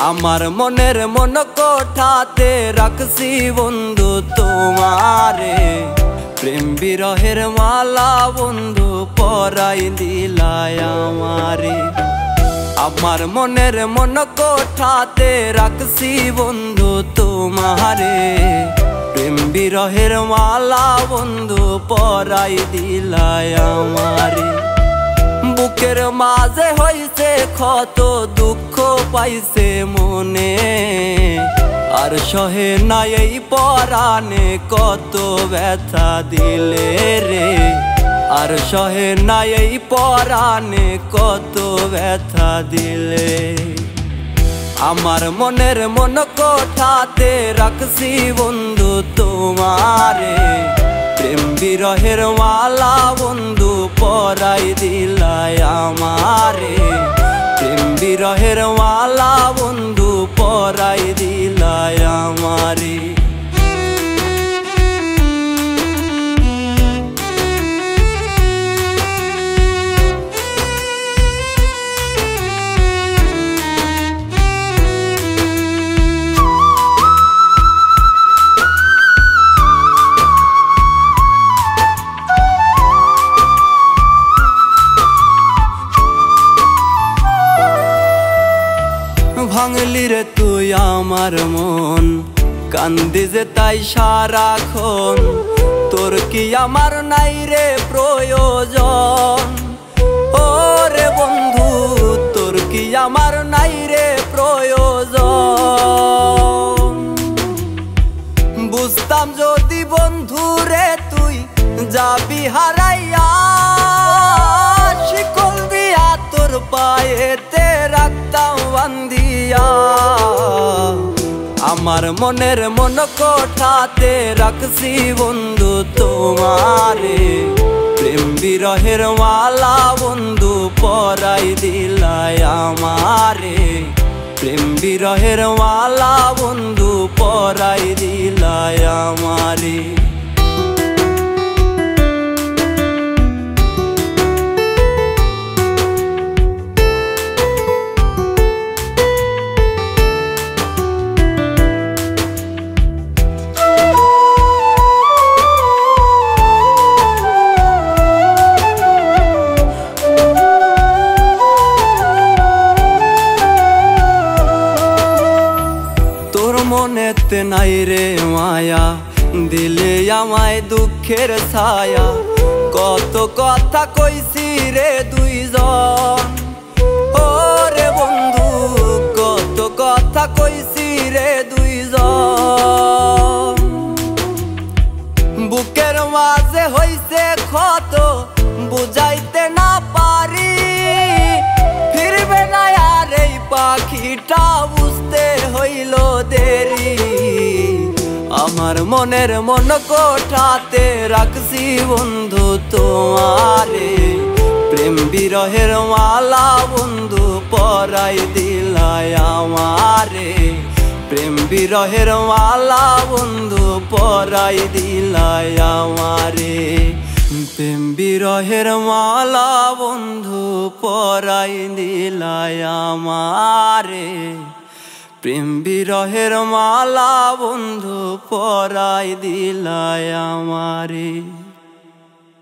আমার মনের মন কোঠাতে রাখছি বন্ধু তোমারে, প্রেম বিরহের মালা বন্ধু পরাই দিলাই আমারে। আমার মনের মন কোঠাতে রাখছি বন্ধু তোমারে, প্রেম বিরহের মালা বন্ধু পরাই দিলাই আমারে। বুকের মাঝে হইছে ক্ষত দুঃখ পাইছে মনে, আর সহে নাই এই পরাণে কত ব্যথা দিলে রে, আর সহে নাই এই পরাণে কত ব্যথা দিলে। আমার মনের মন কোঠাতে রাখছি বন্ধু তোমারে, প্রেম বিরহের মালা বন্ধু পরাই দিলাই আমারে, প্রেম বিরহের মালা বন্ধু পরাই দিলাই আমারে। ভাঙলি রে তুই আমার মন, কান্দি যে তাই সারাক্ষণ, তোর কি আমার নাই রে প্রয়োজন? ও রে বন্ধু তোর কি আমার নাই রে প্রয়োজন? বুঝতাম যদি বন্ধু রে তুই যাবি হারাইয়া, শিকল দিয়া তোর পায়েতে রাখতাম বান্ধিয়া। আমার মনের মন কোঠাতে রাখছি বন্ধু তোমারে, প্রেম বিরহের মালা বন্ধু পরাই দিলাই আমারে, প্রেম বিরহের মালা বন্ধু পরাই দিলাই আমারে। মনেতে নাই রে মায়া, দিলে আমায় দুঃখের ছায়া, কত কথা কইছি রে দুইজন। ও রে বন্ধু কত কথা কইছি রে দুইজন। বুকের মাঝে হইছে ক্ষত বুঝাইতে না পারি, ফিরবে না আর এই পাখিটা বুঝতে হইল দেরি। আমার মনের মন কোঠাতে রাখছি বন্ধু তোমারে, প্রেম বিরহের মালা বন্ধু পরাই দিলাই আমারে, প্রেম বিরহের মালা বন্ধু পরাই দিলাই আমারে, প্রেম বিরহের মালা বন্ধু পরাই দিলাই আমারে, প্রেম বিরহের মালা বন্ধু পরাই দিলাই আমারে।